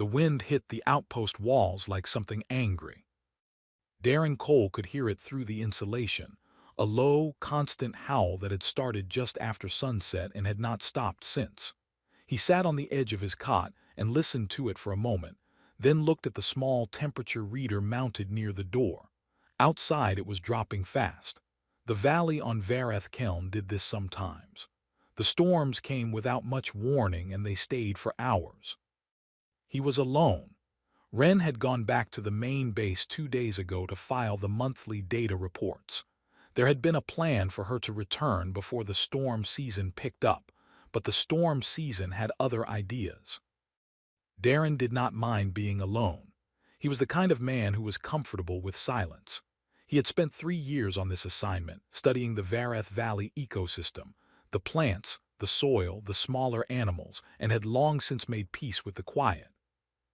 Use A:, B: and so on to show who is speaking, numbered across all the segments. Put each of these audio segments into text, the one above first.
A: The wind hit the outpost walls like something angry. Darren Cole could hear it through the insulation, a low, constant howl that had started just after sunset and had not stopped since. He sat on the edge of his cot and listened to it for a moment, then looked at the small temperature reader mounted near the door. Outside it was dropping fast. The valley on Vareth Keln did this sometimes. The storms came without much warning and they stayed for hours. He was alone. Wren had gone back to the main base 2 days ago to file the monthly data reports. There had been a plan for her to return before the storm season picked up, but the storm season had other ideas. Darren did not mind being alone. He was the kind of man who was comfortable with silence. He had spent 3 years on this assignment, studying the Vareth Valley ecosystem, the plants, the soil, the smaller animals, and had long since made peace with the quiet.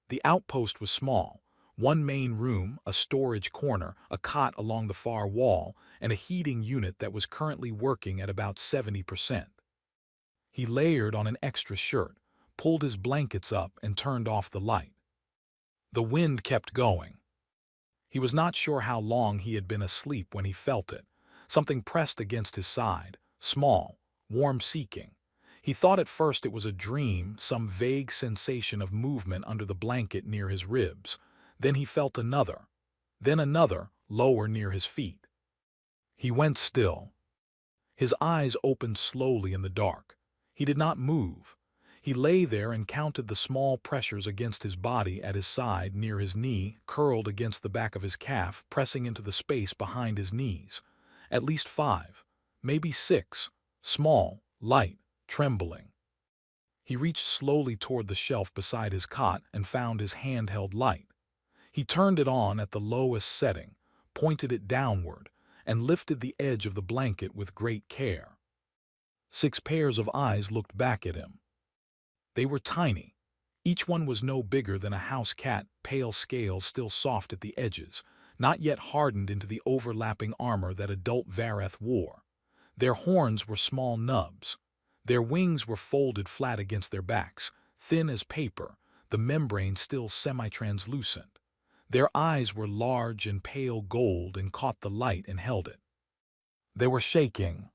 A: The outpost was small, one main room, a storage corner, a cot along the far wall, and a heating unit that was currently working at about 70%. He layered on an extra shirt, pulled his blankets up, and turned off the light. The wind kept going. He was not sure how long he had been asleep when he felt it. Something pressed against his side, small, warm-seeking. He thought at first it was a dream, some vague sensation of movement under the blanket near his ribs. Then he felt another, then another, lower near his feet. He went still. His eyes opened slowly in the dark. He did not move. He lay there and counted the small pressures against his body at his side, near his knee, curled against the back of his calf, pressing into the space behind his knees. At least 5, maybe 6, small, light, trembling. He reached slowly toward the shelf beside his cot and found his handheld light. He turned it on at the lowest setting, pointed it downward, and lifted the edge of the blanket with great care. 6 pairs of eyes looked back at him. They were tiny. Each one was no bigger than a house cat, pale scales still soft at the edges, not yet hardened into the overlapping armor that adult Vareth wore. Their horns were small nubs. Their wings were folded flat against their backs, thin as paper, the membrane still semi-translucent. Their eyes were large and pale gold and caught the light and held it. They were shaking.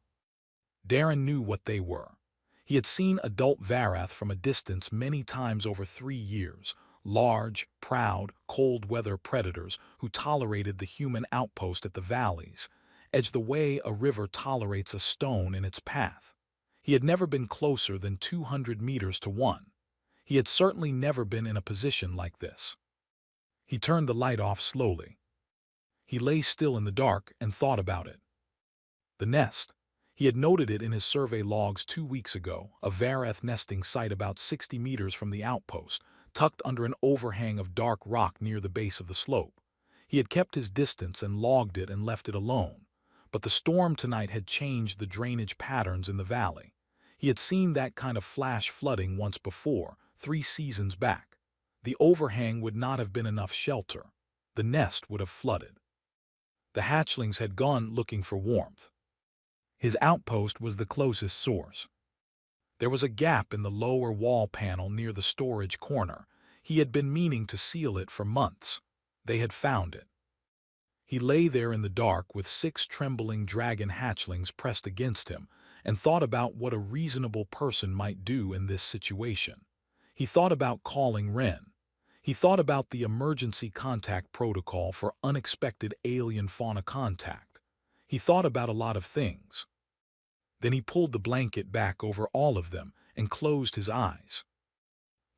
A: Darren knew what they were. He had seen adult Vareth from a distance many times over 3 years, large, proud, cold-weather predators who tolerated the human outpost at the valleys, edged the way a river tolerates a stone in its path. He had never been closer than 200 meters to one. He had certainly never been in a position like this. He turned the light off slowly. He lay still in the dark and thought about it. The nest. He had noted it in his survey logs 2 weeks ago, a Vareth nesting site about 60 meters from the outpost, tucked under an overhang of dark rock near the base of the slope. He had kept his distance and logged it and left it alone. But the storm tonight had changed the drainage patterns in the valley. He had seen that kind of flash flooding once before, 3 seasons back. The overhang would not have been enough shelter. The nest would have flooded. The hatchlings had gone looking for warmth. His outpost was the closest source. There was a gap in the lower wall panel near the storage corner. He had been meaning to seal it for months. They had found it. He lay there in the dark with 6 trembling dragon hatchlings pressed against him and thought about what a reasonable person might do in this situation. He thought about calling Wren. He thought about the emergency contact protocol for unexpected alien fauna contact. He thought about a lot of things. Then he pulled the blanket back over all of them and closed his eyes.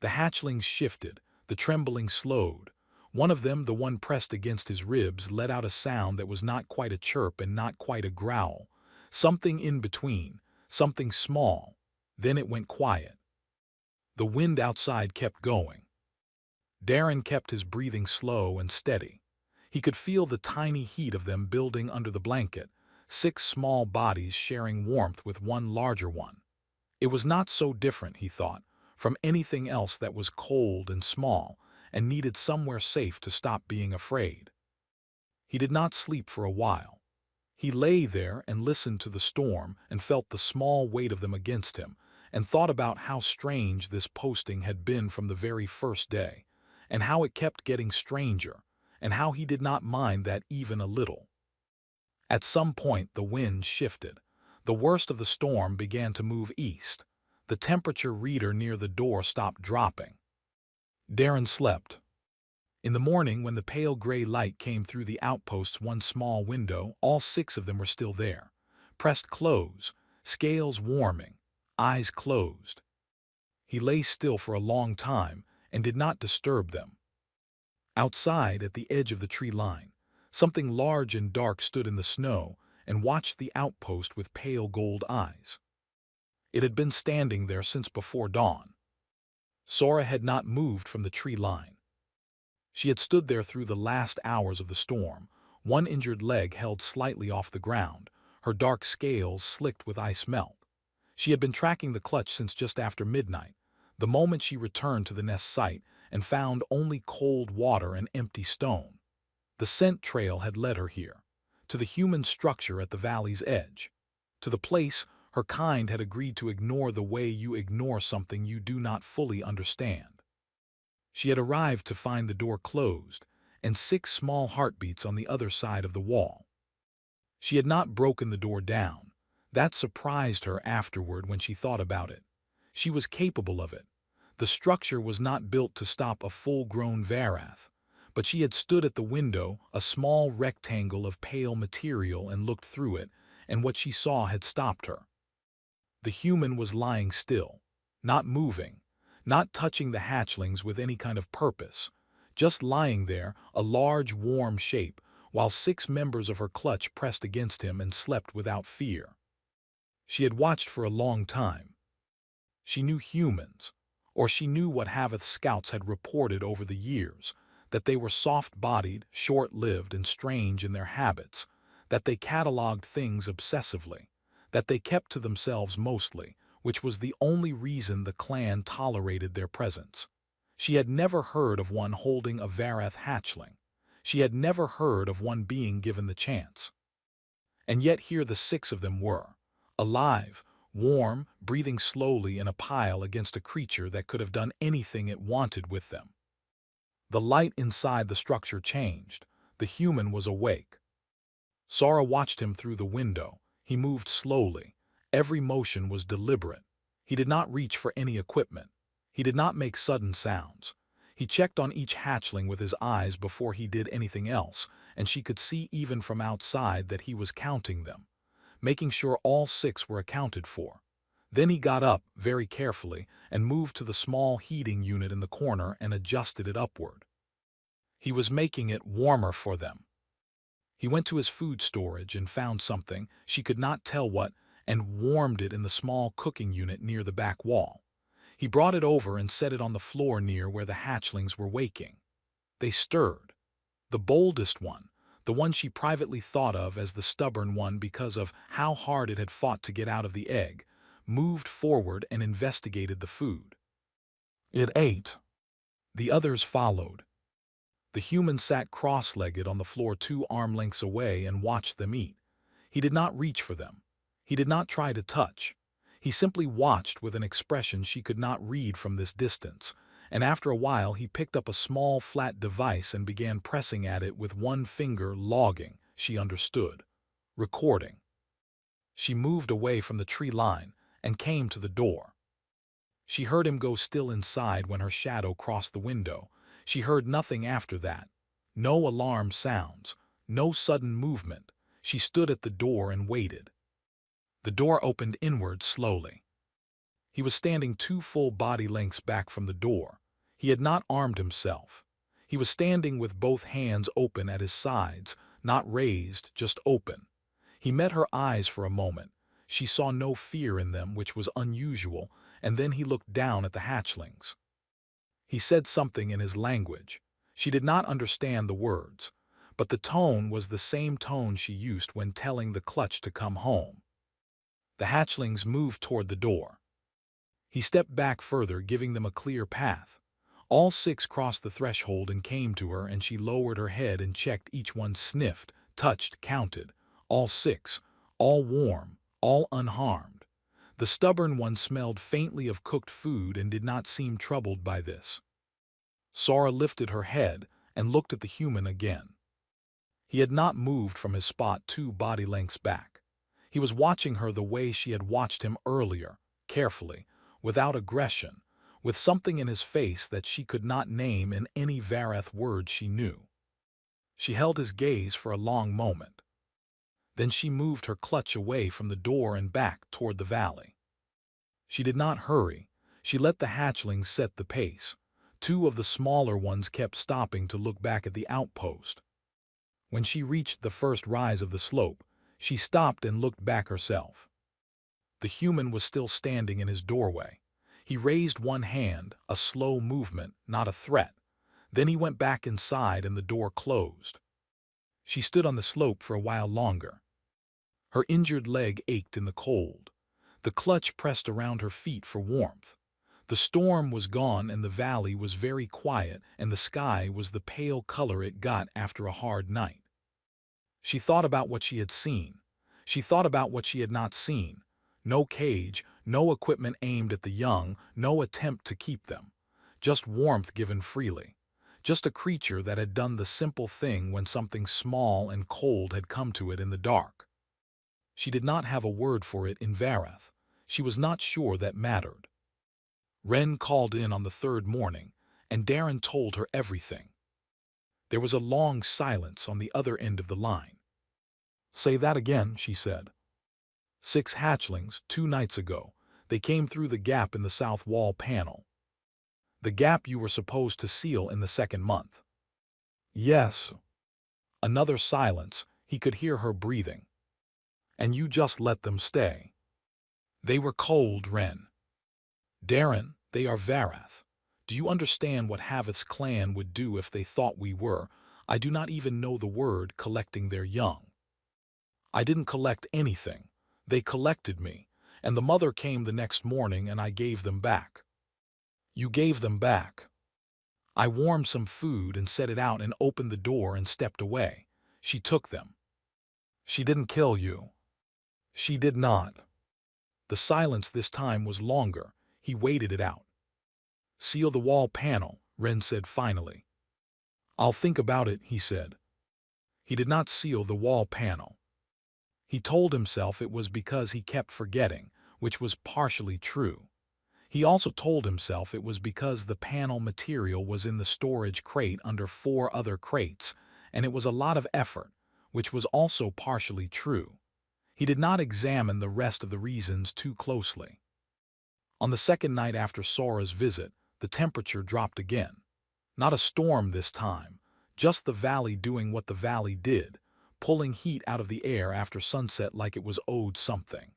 A: The hatchlings shifted, the trembling slowed. One of them, the one pressed against his ribs, let out a sound that was not quite a chirp and not quite a growl. Something in between, something small. Then it went quiet. The wind outside kept going. Darren kept his breathing slow and steady. He could feel the tiny heat of them building under the blanket, 6 small bodies sharing warmth with one larger one. It was not so different, he thought, from anything else that was cold and small and needed somewhere safe to stop being afraid. He did not sleep for a while. He lay there and listened to the storm and felt the small weight of them against him and thought about how strange this posting had been from the very first day. and how it kept getting stranger, and how he did not mind that even a little. At some point, the wind shifted. The worst of the storm began to move east. The temperature reader near the door stopped dropping. Darren slept. In the morning, when the pale gray light came through the outpost's one small window, all 6 of them were still there, pressed close, scales warming, eyes closed. He lay still for a long time and did not disturb them. Outside, at the edge of the tree line, something large and dark stood in the snow and watched the outpost with pale gold eyes. It had been standing there since before dawn. Sora had not moved from the tree line. She had stood there through the last hours of the storm, one injured leg held slightly off the ground, her dark scales slicked with ice melt. She had been tracking the clutch since just after midnight, the moment she returned to the nest site and found only cold water and empty stone. The scent trail had led her here, to the human structure at the valley's edge, to the place her kind had agreed to ignore the way you ignore something you do not fully understand. She had arrived to find the door closed and 6 small heartbeats on the other side of the wall. She had not broken the door down. That surprised her afterward when she thought about it. She was capable of it. The structure was not built to stop a full-grown Varath, but she had stood at the window, a small rectangle of pale material, and looked through it, and what she saw had stopped her. The human was lying still, not moving, not touching the hatchlings with any kind of purpose, just lying there, a large, warm shape, while 6 members of her clutch pressed against him and slept without fear. She had watched for a long time. She knew humans, or she knew what Haveth's scouts had reported over the years, that they were soft-bodied, short-lived, and strange in their habits, that they cataloged things obsessively, that they kept to themselves mostly, which was the only reason the clan tolerated their presence. She had never heard of one holding a Varath hatchling. She had never heard of one being given the chance. And yet here the 6 of them were, alive, warm, breathing slowly in a pile against a creature that could have done anything it wanted with them. The light inside the structure changed. The human was awake. Sora watched him through the window. He moved slowly. Every motion was deliberate. He did not reach for any equipment. He did not make sudden sounds. He checked on each hatchling with his eyes before he did anything else, and she could see even from outside that he was counting them, making sure all 6 were accounted for. Then he got up, very carefully, and moved to the small heating unit in the corner and adjusted it upward. He was making it warmer for them. He went to his food storage and found something, she could not tell what, and warmed it in the small cooking unit near the back wall. He brought it over and set it on the floor near where the hatchlings were waking. They stirred. The boldest one, the one she privately thought of as the stubborn one because of how hard it had fought to get out of the egg, moved forward and investigated the food. It ate. The others followed. The human sat cross-legged on the floor 2 arm lengths away and watched them eat. He did not reach for them. He did not try to touch. He simply watched with an expression she could not read from this distance, and after a while he picked up a small flat device and began pressing at it with one finger, logging, she understood, recording. She moved away from the tree line and came to the door. She heard him go still inside when her shadow crossed the window. She heard nothing after that. No alarm sounds, no sudden movement. She stood at the door and waited. The door opened inward slowly. He was standing 2 full body lengths back from the door. He had not armed himself. He was standing with both hands open at his sides, not raised, just open. He met her eyes for a moment. She saw no fear in them, which was unusual, and then he looked down at the hatchlings. He said something in his language. She did not understand the words, but the tone was the same tone she used when telling the clutch to come home. The hatchlings moved toward the door. He stepped back further, giving them a clear path. All 6 crossed the threshold and came to her, and she lowered her head and checked each one, sniffed, touched, counted. All 6, all warm, all unharmed. The stubborn one smelled faintly of cooked food and did not seem troubled by this. Sora lifted her head and looked at the human again. He had not moved from his spot 2 body lengths back. He was watching her the way she had watched him earlier, carefully, without aggression, with something in his face that she could not name in any Vareth word she knew. She held his gaze for a long moment. Then she moved her clutch away from the door and back toward the valley. She did not hurry. She let the hatchlings set the pace. 2 of the smaller ones kept stopping to look back at the outpost. When she reached the first rise of the slope, she stopped and looked back herself. The human was still standing in his doorway. He raised one hand, a slow movement, not a threat. Then he went back inside and the door closed. She stood on the slope for a while longer. Her injured leg ached in the cold. The clutch pressed around her feet for warmth. The storm was gone and the valley was very quiet, and the sky was the pale color it got after a hard night. She thought about what she had seen. She thought about what she had not seen. No cage, no equipment aimed at the young, no attempt to keep them. Just warmth given freely. Just a creature that had done the simple thing when something small and cold had come to it in the dark. She did not have a word for it in Vareth. She was not sure that mattered. Ren called in on the 3rd morning, and Darren told her everything. There was a long silence on the other end of the line. "Say that again," she said. 6 hatchlings, 2 nights ago. They came through the gap in the south wall panel. The gap you were supposed to seal in the 2nd month. Yes. Another silence. He could hear her breathing. And you just let them stay. They were cold, Ren. Darren, they are Vareth. Do you understand what Haveth's clan would do if they thought we were, I do not even know the word, collecting their young? I didn't collect anything. They collected me, and the mother came the next morning and I gave them back. You gave them back. I warmed some food and set it out and opened the door and stepped away. She took them. She didn't kill you. She did not. The silence this time was longer. He waited it out. Seal the wall panel, Ren said finally. I'll think about it, he said. He did not seal the wall panel. He told himself it was because he kept forgetting, which was partially true. He also told himself it was because the panel material was in the storage crate under 4 other crates, and it was a lot of effort, which was also partially true. He did not examine the rest of the reasons too closely. On the 2nd night after Sora's visit, the temperature dropped again. Not a storm this time, just the valley doing what the valley did, pulling heat out of the air after sunset like it was owed something.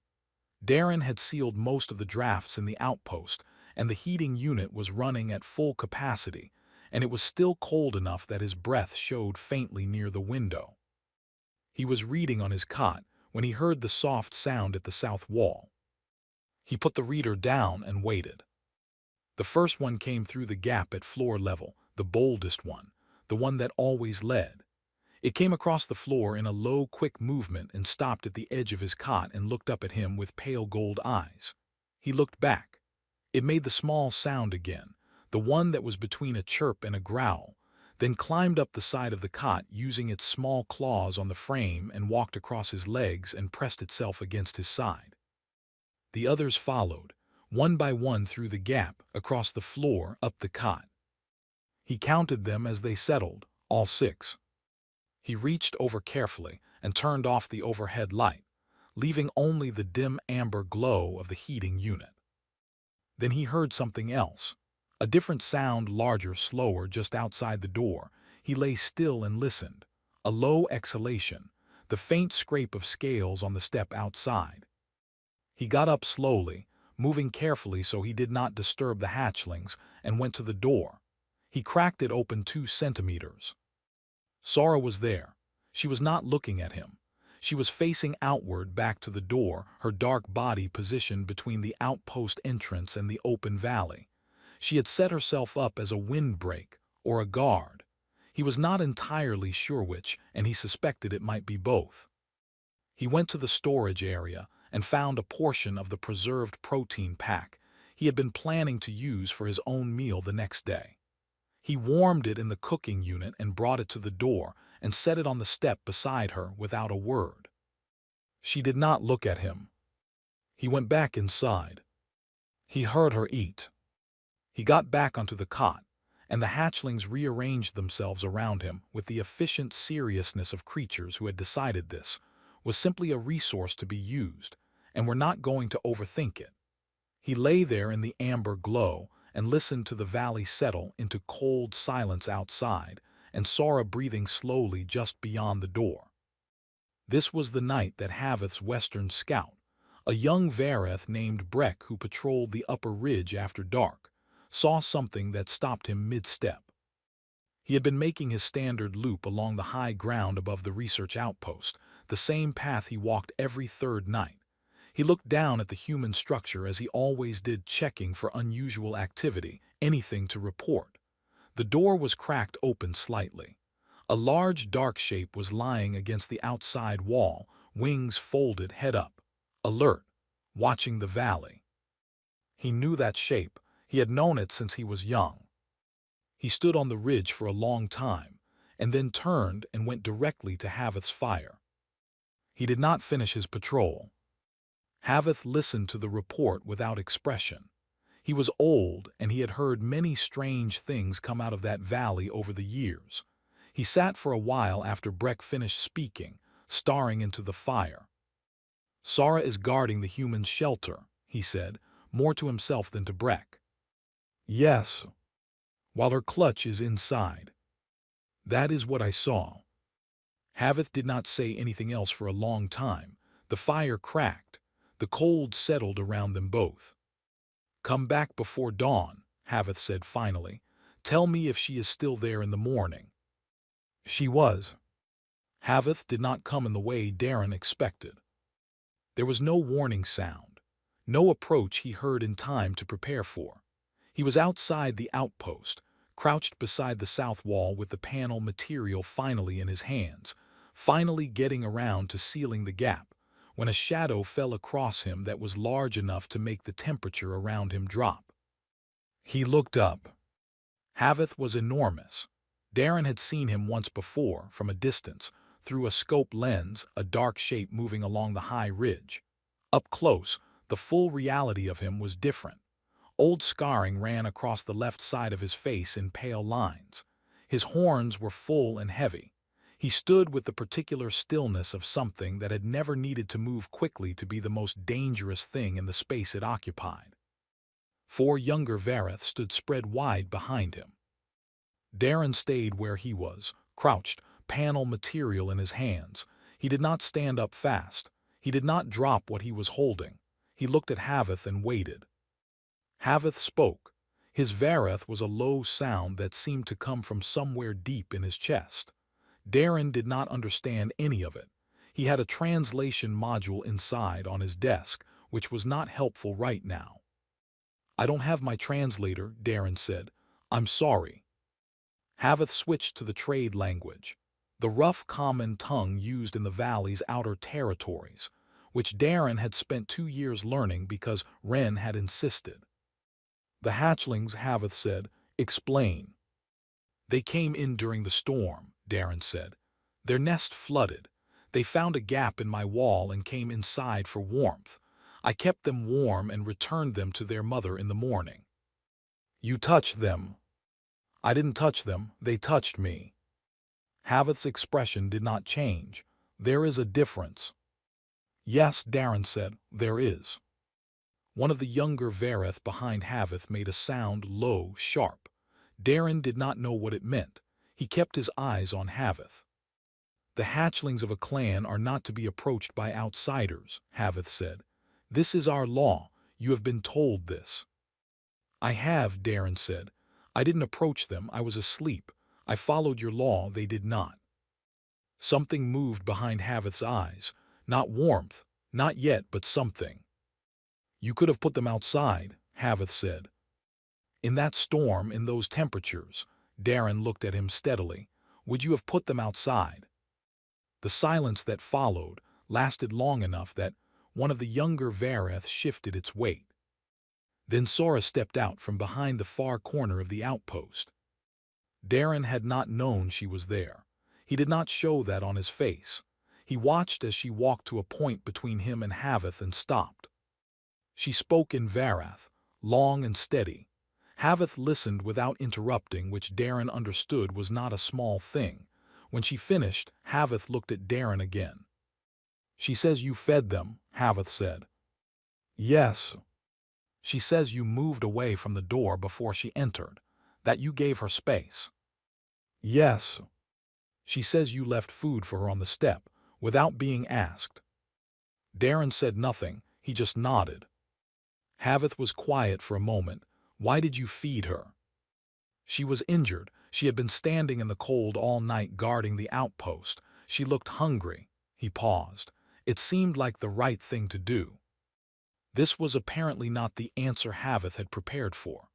A: Darren had sealed most of the drafts in the outpost, and the heating unit was running at full capacity, and it was still cold enough that his breath showed faintly near the window. He was reading on his cot when he heard the soft sound at the south wall. He put the reader down and waited. The first one came through the gap at floor level, the boldest one, the one that always led. It came across the floor in a low, quick movement and stopped at the edge of his cot and looked up at him with pale gold eyes. He looked back. It made the small sound again, the one that was between a chirp and a growl, then climbed up the side of the cot using its small claws on the frame and walked across his legs and pressed itself against his side. The others followed, one by one through the gap, across the floor, up the cot. He counted them as they settled, all 6. He reached over carefully and turned off the overhead light, leaving only the dim amber glow of the heating unit. Then he heard something else, a different sound, larger, slower, just outside the door. He lay still and listened, a low exhalation, the faint scrape of scales on the step outside. He got up slowly, moving carefully so he did not disturb the hatchlings, and went to the door. He cracked it open 2 centimeters. Sora was there. She was not looking at him. She was facing outward back to the door, her dark body positioned between the outpost entrance and the open valley. She had set herself up as a windbreak or a guard. He was not entirely sure which, and he suspected it might be both. He went to the storage area and found a portion of the preserved protein pack he had been planning to use for his own meal the next day. He warmed it in the cooking unit and brought it to the door and set it on the step beside her without a word. She did not look at him. He went back inside. He heard her eat. He got back onto the cot, and the hatchlings rearranged themselves around him with the efficient seriousness of creatures who had decided this was simply a resource to be used, and were not going to overthink it. He lay there in the amber glow and listened to the valley settle into cold silence outside, and Sora breathing slowly just beyond the door. This was the night that Haveth's western scout, a young Vareth named Breck who patrolled the upper ridge after dark, saw something that stopped him mid-step. He had been making his standard loop along the high ground above the research outpost, the same path he walked every third night. He looked down at the human structure as he always did, checking for unusual activity, anything to report. The door was cracked open slightly. A large dark shape was lying against the outside wall, wings folded, head up, alert, watching the valley. He knew that shape. He had known it since he was young. He stood on the ridge for a long time, and then turned and went directly to Haveth's fire. He did not finish his patrol. Haveth listened to the report without expression. He was old, and he had heard many strange things come out of that valley over the years. He sat for a while after Breck finished speaking, staring into the fire. "Sora is guarding the human shelter," he said, more to himself than to Breck. "Yes, while her clutch is inside. That is what I saw." Haveth did not say anything else for a long time. The fire cracked. The cold settled around them both. "Come back before dawn," Haveth said finally. "Tell me if she is still there in the morning." She was. Haveth did not come in the way Darren expected. There was no warning sound, no approach he heard in time to prepare for. He was outside the outpost, crouched beside the south wall with the panel material finally in his hands, finally getting around to sealing the gap, when a shadow fell across him that was large enough to make the temperature around him drop. He looked up. Haveth was enormous. Darren had seen him once before, from a distance, through a scope lens, a dark shape moving along the high ridge. Up close, the full reality of him was different. Old scarring ran across the left side of his face in pale lines. His horns were full and heavy. He stood with the particular stillness of something that had never needed to move quickly to be the most dangerous thing in the space it occupied. 4 younger Vareth stood spread wide behind him. Darren stayed where he was, crouched, panel material in his hands. He did not stand up fast. He did not drop what he was holding. He looked at Haveth and waited. Haveth spoke. His Vareth was a low sound that seemed to come from somewhere deep in his chest. Darren did not understand any of it. He had a translation module inside on his desk, which was not helpful right now. "I don't have my translator," Darren said. "I'm sorry." Haveth switched to the trade language, the rough common tongue used in the valley's outer territories, which Darren had spent 2 years learning because Ren had insisted. "The hatchlings," Haveth said, "explain." "They came in during the storm," Darren said. "Their nest flooded. They found a gap in my wall and came inside for warmth. I kept them warm and returned them to their mother in the morning." "You touched them." "I didn't touch them, they touched me." Haveth's expression did not change. "There is a difference." "Yes," Darren said, "there is." One of the younger Vareth behind Haveth made a sound, low, sharp. Darren did not know what it meant. He kept his eyes on Haveth. "The hatchlings of a clan are not to be approached by outsiders," Haveth said. "This is our law. You have been told this." "I have," Darren said. "I didn't approach them. I was asleep. I followed your law. They did not." Something moved behind Haveth's eyes. Not warmth, not yet, but something. "You could have put them outside," Haveth said. "In that storm, in those temperatures," Darren looked at him steadily, "would you have put them outside?" The silence that followed lasted long enough that one of the younger Vareth shifted its weight. Then Sora stepped out from behind the far corner of the outpost. Darren had not known she was there. He did not show that on his face. He watched as she walked to a point between him and Havith and stopped. She spoke in Varath, long and steady. Havith listened without interrupting, which Darren understood was not a small thing. When she finished, Havith looked at Darren again. "She says you fed them," Havith said. "Yes." "She says you moved away from the door before she entered, that you gave her space." "Yes." "She says you left food for her on the step, without being asked." Darren said nothing, he just nodded. Havith was quiet for a moment. "Why did you feed her?" "She was injured. She had been standing in the cold all night guarding the outpost. She looked hungry." He paused. It seemed like the right thing to do. This was apparently not the answer Havith had prepared for.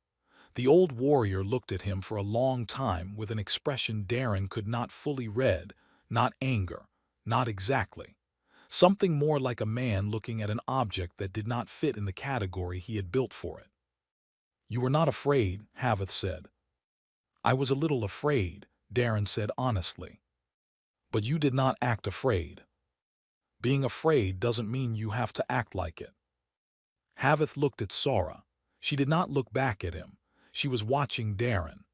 A: The old warrior looked at him for a long time with an expression Darren could not fully read, not anger, not exactly. Something more like a man looking at an object that did not fit in the category he had built for it. "You were not afraid," Havith said. "I was a little afraid," Darren said honestly. "But you did not act afraid. Being afraid doesn't mean you have to act like it." Havith looked at Sora. She did not look back at him. She was watching Darren.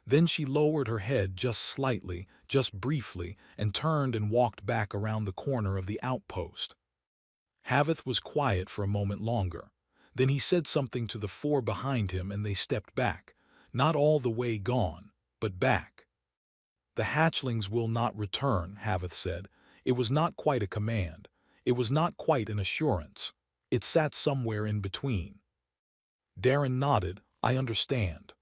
A: Then she lowered her head just slightly, just briefly, and turned and walked back around the corner of the outpost. Havith was quiet for a moment longer. Then he said something to the four behind him and they stepped back. Not all the way gone, but back. "The hatchlings will not return," Havith said. It was not quite a command. It was not quite an assurance. It sat somewhere in between. Darren nodded. "I understand."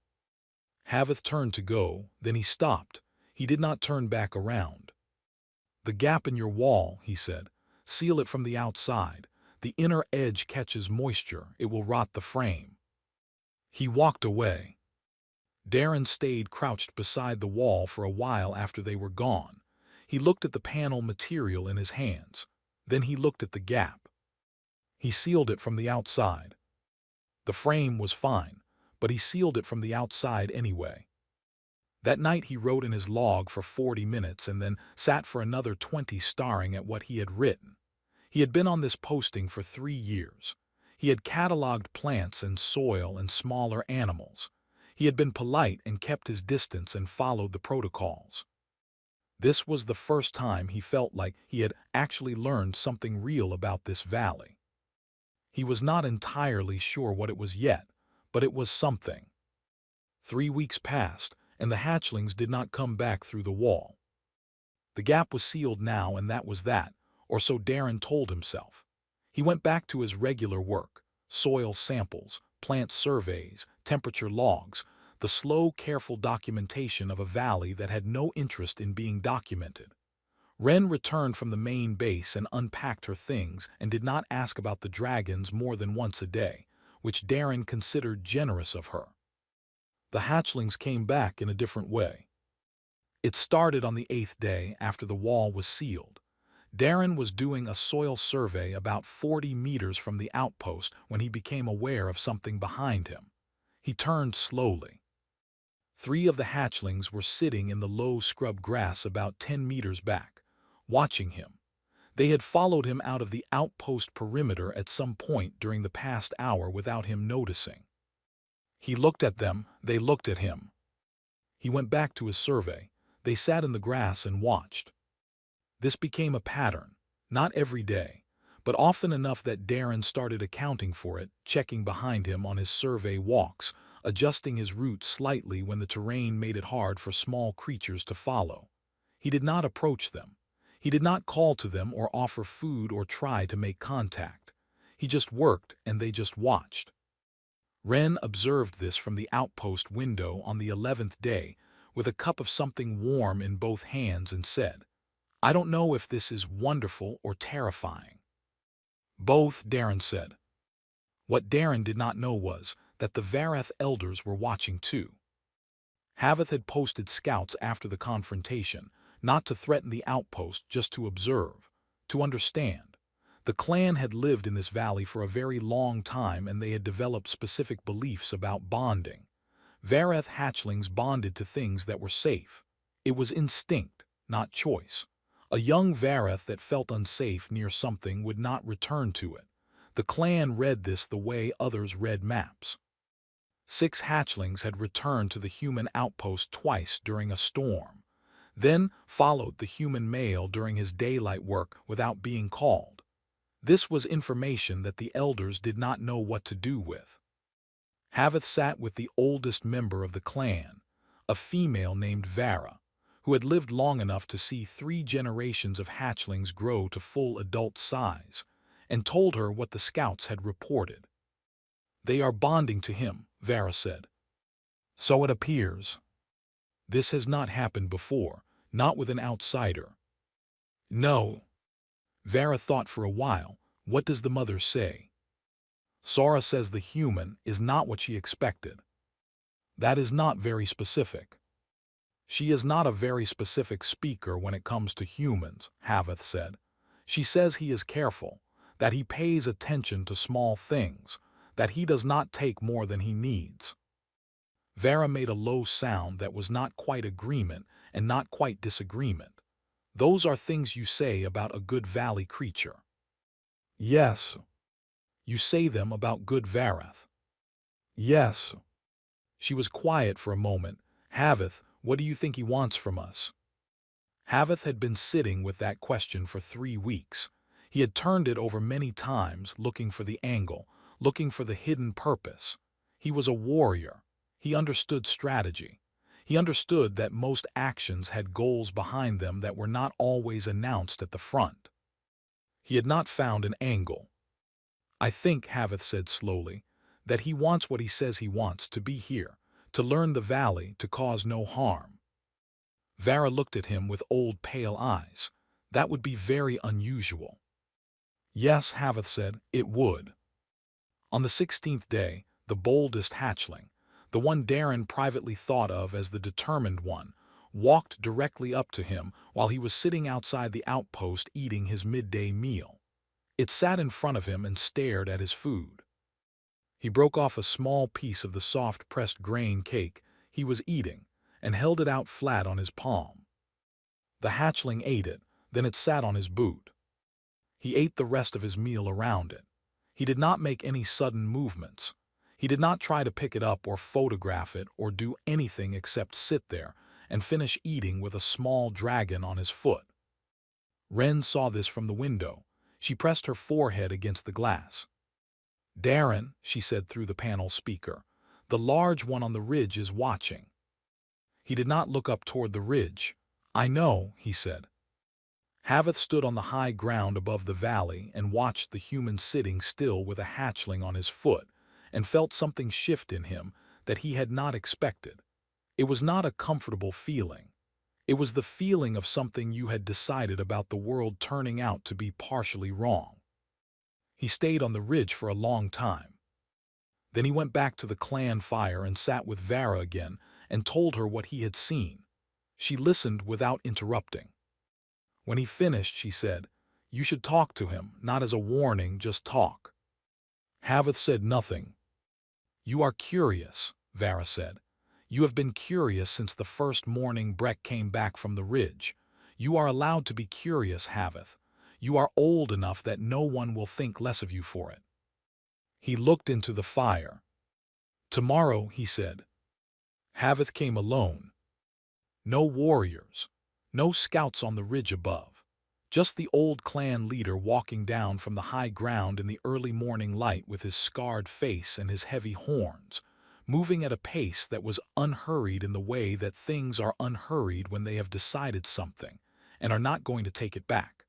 A: Havith turned to go, then he stopped. He did not turn back around. "The gap in your wall," he said. "Seal it from the outside. The inner edge catches moisture. It will rot the frame." He walked away. Darren stayed crouched beside the wall for a while after they were gone. He looked at the panel material in his hands. Then he looked at the gap. He sealed it from the outside. The frame was fine, but he sealed it from the outside anyway. That night he wrote in his log for 40 minutes and then sat for another 20 staring at what he had written. He had been on this posting for 3 years. He had cataloged plants and soil and smaller animals. He had been polite and kept his distance and followed the protocols. This was the first time he felt like he had actually learned something real about this valley. He was not entirely sure what it was yet, but it was something. 3 weeks passed, and the hatchlings did not come back through the wall. The gap was sealed now, and that was that, or so Darren told himself. He went back to his regular work: soil samples, plant surveys, temperature logs, the slow, careful documentation of a valley that had no interest in being documented. Ren returned from the main base and unpacked her things and did not ask about the dragons more than once a day, which Darren considered generous of her. The hatchlings came back in a different way. It started on the 8th day after the wall was sealed. Darren was doing a soil survey about 40 meters from the outpost when he became aware of something behind him. He turned slowly. 3 of the hatchlings were sitting in the low scrub grass about 10 meters back, watching him. They had followed him out of the outpost perimeter at some point during the past hour without him noticing. He looked at them, they looked at him. He went back to his survey. They sat in the grass and watched. This became a pattern, not every day, but often enough that Darren started accounting for it, checking behind him on his survey walks, adjusting his route slightly when the terrain made it hard for small creatures to follow. He did not approach them. He did not call to them or offer food or try to make contact. He just worked and they just watched. Ren observed this from the outpost window on the 11th day with a cup of something warm in both hands and said, "I don't know if this is wonderful or terrifying." "Both," Darren said. What Darren did not know was that the Varath elders were watching too. Havith had posted scouts after the confrontation, not to threaten the outpost, just to observe, to understand. The clan had lived in this valley for a very long time and they had developed specific beliefs about bonding. Vareth hatchlings bonded to things that were safe. It was instinct, not choice. A young Vareth that felt unsafe near something would not return to it. The clan read this the way others read maps. 6 hatchlings had returned to the human outpost twice during a storm. Then followed the human male during his daylight work without being called. This was information that the elders did not know what to do with. Haveth sat with the oldest member of the clan, a female named Vara, who had lived long enough to see 3 generations of hatchlings grow to full adult size, and told her what the scouts had reported. "They are bonding to him," Vara said. "So it appears. This has not happened before, not with an outsider." "No." Vara thought for a while. "What does the mother say?" "Sora says the human is not what she expected." "That is not very specific." "She is not a very specific speaker when it comes to humans," Haveth said. "She says he is careful, that he pays attention to small things, that he does not take more than he needs." Vara made a low sound that was not quite agreement and not quite disagreement. "Those are things you say about a good valley creature." "Yes." "You say them about good Varath." "Yes." She was quiet for a moment. "Haveth, what do you think he wants from us?" Haveth had been sitting with that question for 3 weeks. He had turned it over many times, looking for the angle, looking for the hidden purpose. He was a warrior. He understood strategy. He understood that most actions had goals behind them that were not always announced at the front. He had not found an angle. "I think," Haveth said slowly, "that he wants what he says he wants, to be here, to learn the valley, to cause no harm." Vara looked at him with old pale eyes. "That would be very unusual." "Yes," Haveth said, "it would." On the 16th day, the boldest hatchling, the one Darren privately thought of as the determined one, walked directly up to him while he was sitting outside the outpost eating his midday meal. It sat in front of him and stared at his food. He broke off a small piece of the soft pressed grain cake he was eating and held it out flat on his palm. The hatchling ate it, then it sat on his boot. He ate the rest of his meal around it. He did not make any sudden movements. He did not try to pick it up or photograph it or do anything except sit there and finish eating with a small dragon on his foot. Ren saw this from the window. She pressed her forehead against the glass. "Darren," she said through the panel speaker, "the large one on the ridge is watching." He did not look up toward the ridge. "I know," he said. Haveth stood on the high ground above the valley and watched the human sitting still with a hatchling on his foot, and felt something shift in him that he had not expected. It was not a comfortable feeling. It was the feeling of something you had decided about the world turning out to be partially wrong. He stayed on the ridge for a long time. Then he went back to the clan fire and sat with Vara again and told her what he had seen. She listened without interrupting. When he finished, she said, "You should talk to him, not as a warning, just talk." Haveth said nothing. "You are curious," Vara said. "You have been curious since the first morning Breck came back from the ridge. You are allowed to be curious, Haveth. You are old enough that no one will think less of you for it." He looked into the fire. "Tomorrow," he said. Haveth came alone. No warriors. No scouts on the ridge above. Just the old clan leader walking down from the high ground in the early morning light with his scarred face and his heavy horns, moving at a pace that was unhurried in the way that things are unhurried when they have decided something and are not going to take it back.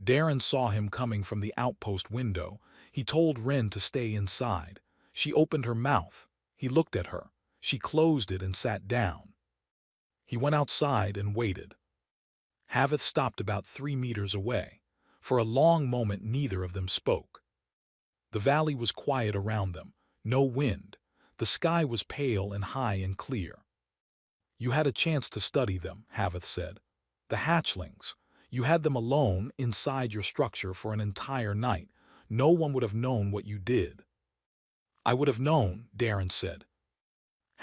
A: Darren saw him coming from the outpost window. He told Ren to stay inside. She opened her mouth. He looked at her. She closed it and sat down. He went outside and waited. Haveth stopped about 3 meters away. For a long moment neither of them spoke. The valley was quiet around them. No wind. The sky was pale and high and clear. "You had a chance to study them," Haveth said. "The hatchlings. You had them alone inside your structure for an entire night. No one would have known what you did." "I would have known," Darren said.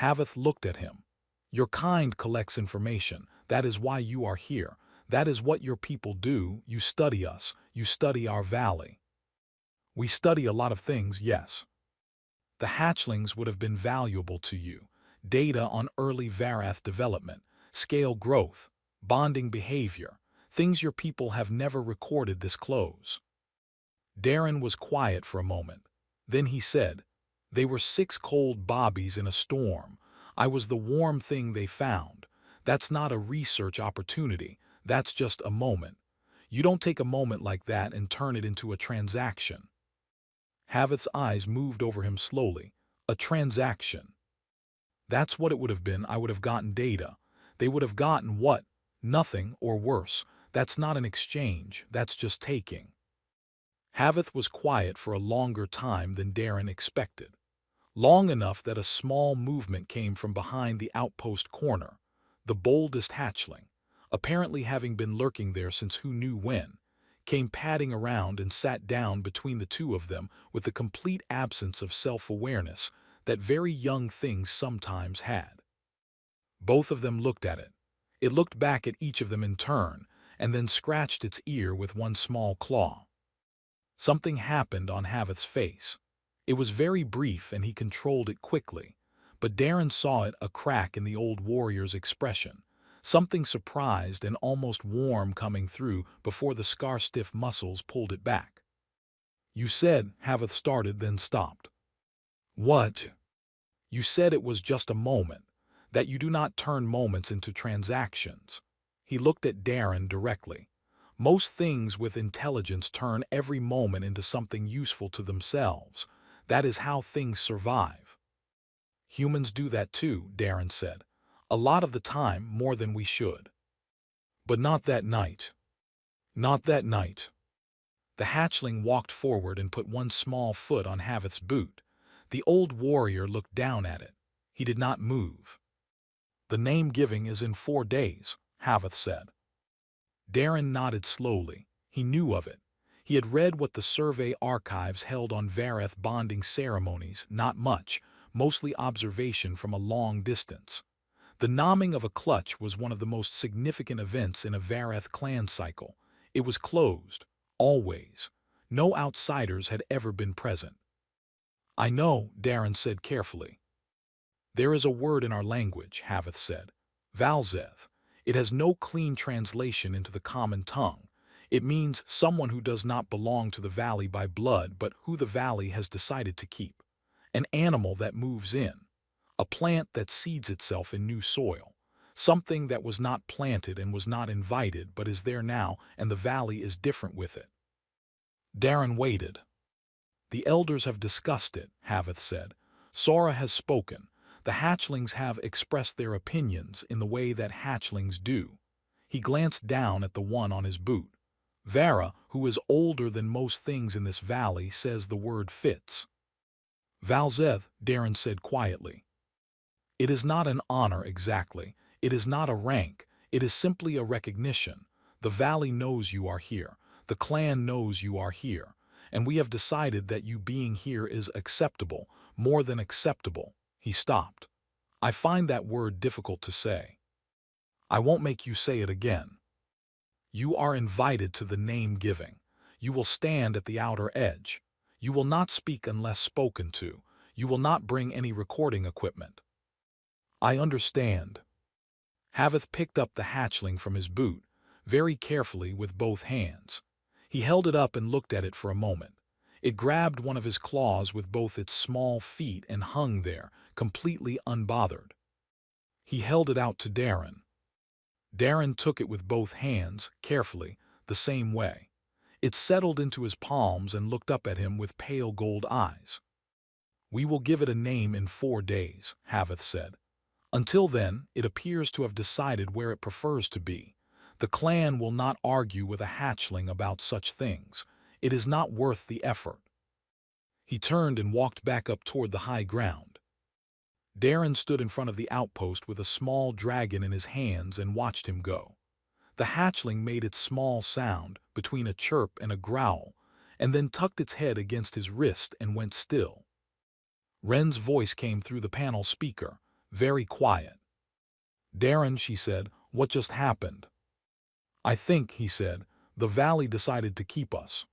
A: Haveth looked at him. Your kind collects information. That is why you are here. That is what your people do. You study us. You study our valley. We study a lot of things, yes. The hatchlings would have been valuable to you. Data on early Varath development, scale growth, bonding behavior, things your people have never recorded this close. Darren was quiet for a moment. Then he said, "They were 6 cold bobbies in a storm. I was the warm thing they found. That's not a research opportunity. That's just a moment. You don't take a moment like that and turn it into a transaction." Haveth's eyes moved over him slowly. A transaction. That's what it would have been. I would have gotten data. They would have gotten what? Nothing, or worse. That's not an exchange. That's just taking. Haveth was quiet for a longer time than Darren expected. Long enough that a small movement came from behind the outpost corner. The boldest hatchling, apparently having been lurking there since who knew when, came padding around and sat down between the two of them with the complete absence of self-awareness that very young things sometimes had. Both of them looked at it. It looked back at each of them in turn, and then scratched its ear with one small claw. Something happened on Haveth's face. It was very brief and he controlled it quickly, but Darren saw it, a crack in the old warrior's expression, something surprised and almost warm coming through before the scar-stiff muscles pulled it back. "You said," Haveth started, then stopped. "What?" "You said it was just a moment, that you do not turn moments into transactions." He looked at Darren directly. "Most things with intelligence turn every moment into something useful to themselves. That is how things survive." "Humans do that too," Darren said. "A lot of the time, more than we should." "But not that night." "Not that night." The hatchling walked forward and put one small foot on Haveth's boot. The old warrior looked down at it. He did not move. "The name-giving is in 4 days," Haveth said. Darren nodded slowly. He knew of it. He had read what the survey archives held on Varath bonding ceremonies, not much, mostly observation from a long distance. The nomming of a clutch was one of the most significant events in a Varath clan cycle. It was closed, always. No outsiders had ever been present. "I know," Darren said carefully. "There is a word in our language," Haveth said. "Valzeth. It has no clean translation into the common tongue. It means someone who does not belong to the valley by blood, but who the valley has decided to keep. An animal that moves in. A plant that seeds itself in new soil. Something that was not planted and was not invited, but is there now, and the valley is different with it." Darren waited. "The elders have discussed it," Haveth said. "Sora has spoken. The hatchlings have expressed their opinions in the way that hatchlings do." He glanced down at the one on his boot. "Vara, who is older than most things in this valley, says the word fits." "Valzeth," Darren said quietly. "It is not an honor exactly. It is not a rank. It is simply a recognition. The valley knows you are here. The clan knows you are here. And we have decided that you being here is acceptable, more than acceptable." He stopped. "I find that word difficult to say. I won't make you say it again. You are invited to the name-giving. You will stand at the outer edge. You will not speak unless spoken to. You will not bring any recording equipment." "I understand." Haveth picked up the hatchling from his boot, very carefully with both hands. He held it up and looked at it for a moment. It grabbed one of his claws with both its small feet and hung there, completely unbothered. He held it out to Darren. Darren took it with both hands, carefully, the same way. It settled into his palms and looked up at him with pale gold eyes. "We will give it a name in 4 days," Haveth said. "Until then, it appears to have decided where it prefers to be. The clan will not argue with a hatchling about such things. It is not worth the effort." He turned and walked back up toward the high ground. Darren stood in front of the outpost with a small dragon in his hands and watched him go. The hatchling made its small sound, between a chirp and a growl, and then tucked its head against his wrist and went still. Ren's voice came through the panel speaker. very quiet. "Darren," she said, "what just happened?" "I think," he said, "the valley decided to keep us."